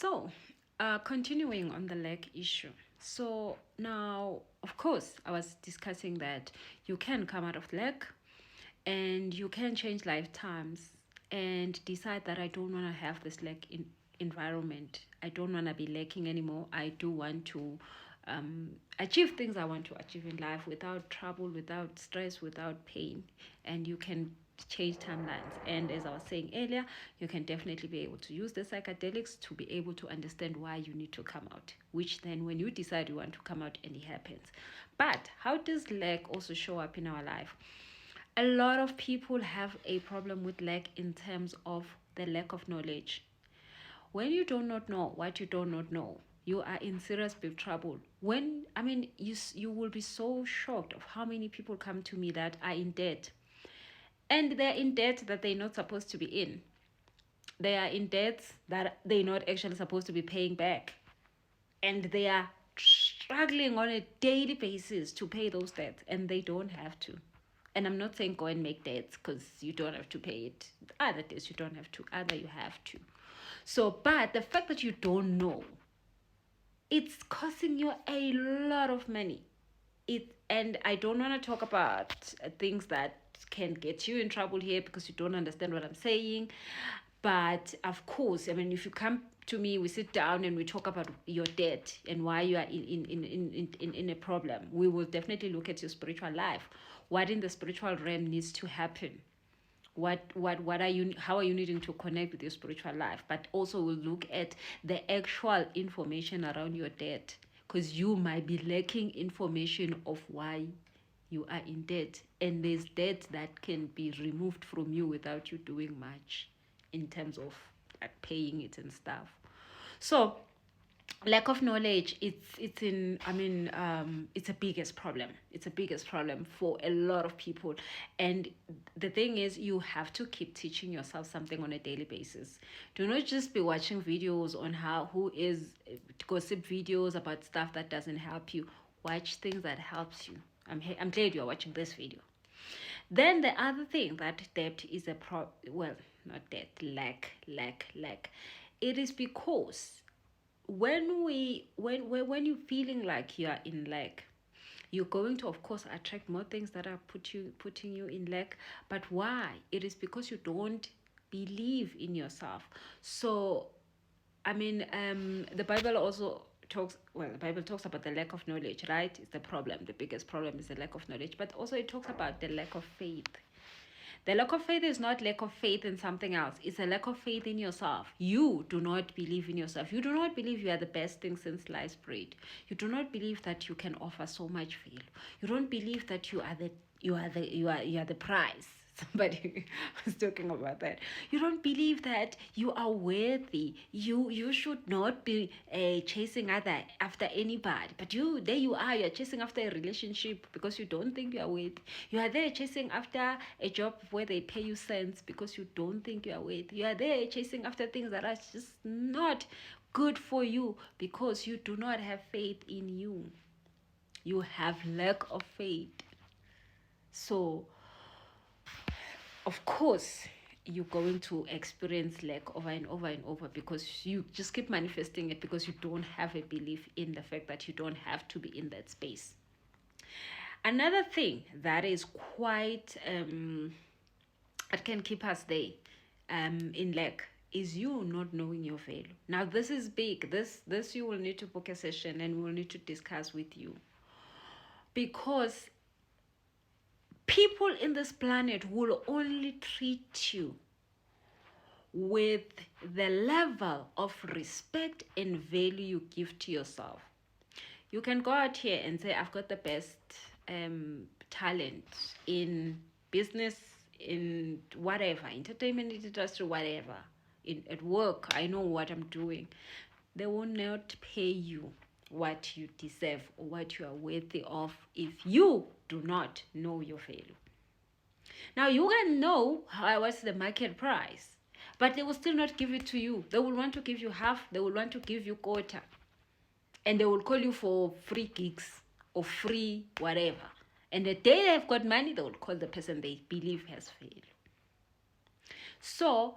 So, continuing on the leg issue. So now, of course, I was discussing that you can come out of leg and you can change lifetimes and decide that I don't want to have this leg environment. I don't want to be lacking anymore. I do want to achieve things I want to achieve in life without trouble, without stress, without pain. And you can change timelines. And as I was saying earlier, you can definitely be able to use the psychedelics to be able to understand why you need to come out, which then when you decide you want to come out, and it happens. But how does lack also show up in our life? A lot of people have a problem with lack in terms of the lack of knowledge. When you do not know what you do not know, you are in serious big trouble. You will be so shocked of how many people come to me that are in debt, and they're in debt that they're not supposed to be in. They are in debts that they're not actually supposed to be paying back, and they are struggling on a daily basis to pay those debts, and they don't have to. And I'm not saying go and make debts, because you don't have to pay it. Other days you don't have to, other you have to. So, but the fact that you don't know, it's costing you a lot of money. And I don't want to talk about things that can get you in trouble here, because you don't understand what I'm saying. But of course, if you come to me, we sit down and we talk about your debt and why you are in a problem. We will definitely look at your spiritual life. What in the spiritual realm needs to happen? What are you, how are you needing to connect with your spiritual life? But also we'll look at the actual information around your debt, because you might be lacking information of why you are in debt, and there's debt that can be removed from you without you doing much in terms of like paying it and stuff. So lack of knowledge, it's a biggest problem. It's a biggest problem for a lot of people. And the thing is, you have to keep teaching yourself something on a daily basis. Do not just be watching videos on who is gossip videos about stuff that doesn't help you. Watch things that helps you. I'm glad you're watching this video. Then the other thing, that debt is not debt, lack. It is because when you're feeling like you are in lack, you're going to, of course, attract more things that are putting you in lack. But why? It is because you don't believe in yourself. So the Bible also the Bible talks about the lack of knowledge, right? It's the problem. The biggest problem is the lack of knowledge. But also it talks about the lack of faith. The lack of faith is not lack of faith in something else. It's a lack of faith in yourself. You do not believe in yourself. You do not believe you are the best thing since sliced bread. You do not believe that you can offer so much value. You don't believe that you are the prize. Somebody was talking about that. You don't believe that you are worthy. You should not be chasing after anybody. But you're chasing after a relationship because you don't think you are worthy. You are there chasing after a job where they pay you cents because you don't think you are worthy. You are there chasing after things that are just not good for you because you do not have faith in you. You have lack of faith. So of course, you're going to experience lack over and over and over, because you just keep manifesting it because you don't have a belief in the fact that you don't have to be in that space. Another thing that is quite that can keep us there in lack is you not knowing your value. Now this is big. This you will need to book a session and we'll need to discuss with you, because people in this planet will only treat you with the level of respect and value you give to yourself. You can go out here and say, I've got the best talent in business, in whatever, entertainment industry, whatever, at work, I know what I'm doing. They will not pay you what you deserve or what you are worthy of if you do not know your value. Now you can know what's the market price, but they will still not give it to you. They will want to give you half, they will want to give you quarter, and they will call you for free gigs or free whatever. And the day they've got money, they will call the person they believe has failed. So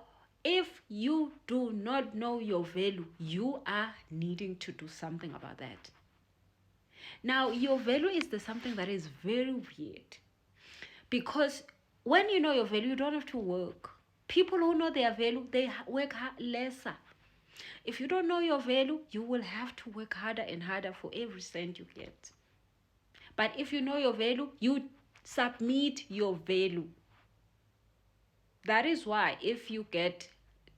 If you do not know your value, you are needing to do something about that. Now, your value is something that is very weird, because when you know your value, you don't have to work. People who know their value, they work lesser. If you don't know your value, you will have to work harder and harder for every cent you get. But if you know your value, you submit your value. That is why if you get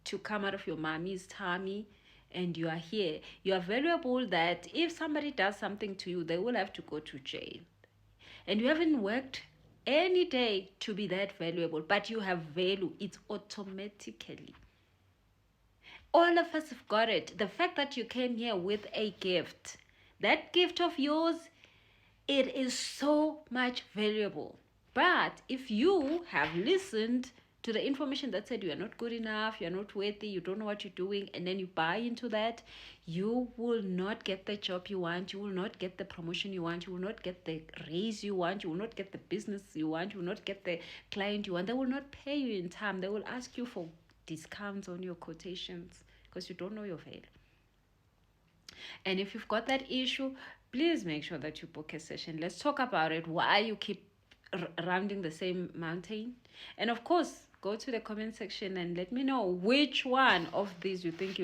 to come out of your mommy's tummy and you are here, you are valuable, that if somebody does something to you, they will have to go to jail. And you haven't worked any day to be that valuable, but you have value. It's automatically. All of us have got it. The fact that you came here with a gift, that gift of yours, it is so much valuable. But if you have listened to the information that said you are not good enough, you're not worthy, you don't know what you're doing, and then you buy into that, you will not get the job you want, you will not get the promotion you want, you will not get the raise you want, you will not get the business you want, you will not get the client you want. They will not pay you in time. They will ask you for discounts on your quotations because you don't know your value. And if you've got that issue, please make sure that you book a session. Let's talk about it, why you keep rounding the same mountain. And of course, go to the comment section and let me know which one of these you think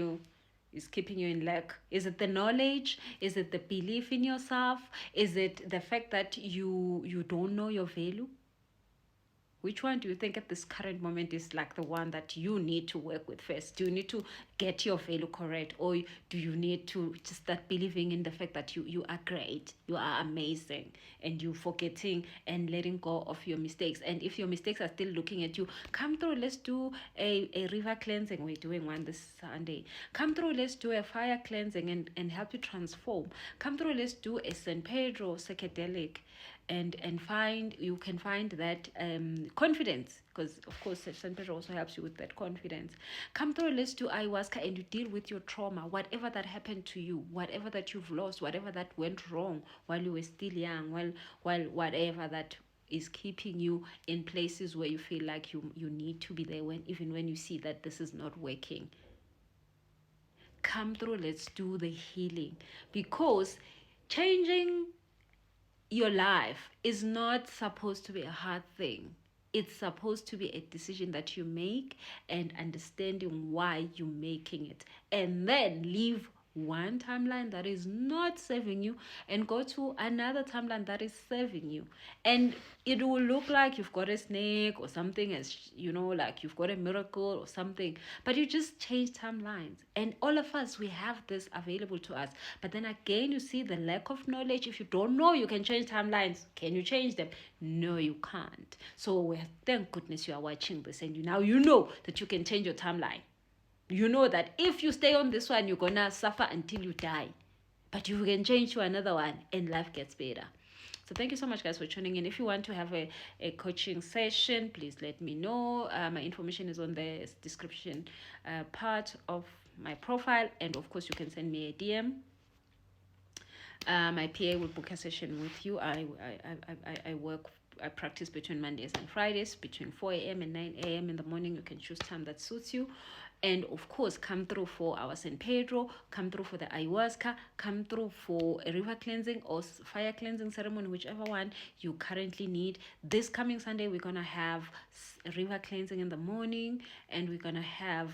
is keeping you in lack. Is it the knowledge? Is it the belief in yourself? Is it the fact that you don't know your value? Which one do you think at this current moment is like the one that you need to work with first? Do you need to get your value correct, or do you need to just start believing in the fact that you are great, you are amazing, and you forgetting and letting go of your mistakes? And if your mistakes are still looking at you, come through. Let's do a river cleansing. We're doing one this Sunday. Come through. Let's do a fire cleansing and help you transform. Come through. Let's do a San Pedro psychedelic. And you can find that confidence, because of course San Pedro also helps you with that confidence. Come through, let's do ayahuasca, and you deal with your trauma, whatever that happened to you, whatever that you've lost, whatever that went wrong while you were still young, while whatever that is keeping you in places where you feel like you need to be there, even when you see that this is not working. Come through, let's do the healing, because changing your life is not supposed to be a hard thing. It's supposed to be a decision that you make, and understanding why you're making it, and then leave one timeline that is not serving you and go to another timeline that is serving you. And it will look like you've got a snake or something, as you know, like you've got a miracle or something, but you just change timelines. And all of us, we have this available to us. But then again, you see the lack of knowledge. If you don't know you can change timelines, can you change them? No, you can't. So thank goodness you are watching this, and now you know that you can change your timeline. You know that if you stay on this one, you're gonna suffer until you die, but you can change to another one and life gets better. So thank you so much, guys, for tuning in. If you want to have a coaching session, please let me know. My information is on the description part of my profile, and of course you can send me a DM. My PA will book a session with you. I practice between Mondays and Fridays, between 4 a.m. and 9 a.m. in the morning. You can choose time that suits you. And of course, come through for our San Pedro, come through for the ayahuasca, come through for a river cleansing or fire cleansing ceremony, whichever one you currently need. This coming Sunday, we're going to have river cleansing in the morning, and we're going to have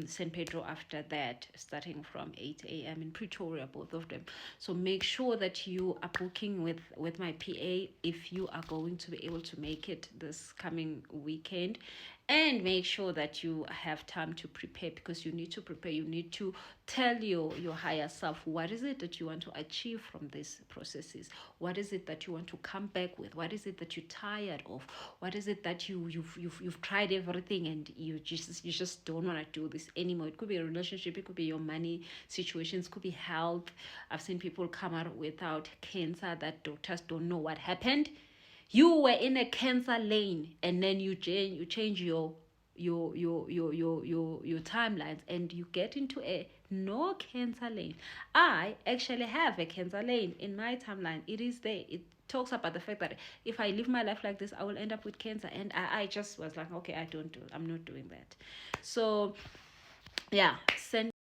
San Pedro after that, starting from 8 a.m. in Pretoria, both of them. So make sure that you are booking with my PA if you are going to be able to make it this coming weekend. And make sure that you have time to prepare, because you need to prepare. You need to tell your higher self, what is it that you want to achieve from these processes? What is it that you want to come back with? What is it that you're tired of? What is it that you've tried everything and you just don't want to do this anymore? It could be a relationship, it could be your money situations, it could be health. I've seen people come out without cancer that doctors don't know what happened. You were in a cancer lane, and then you change your timelines, and you get into a no cancer lane. I actually have a cancer lane in my timeline. It is there. It talks about the fact that if I live my life like this, I will end up with cancer. And I just was like, okay, I'm not doing that. So yeah, send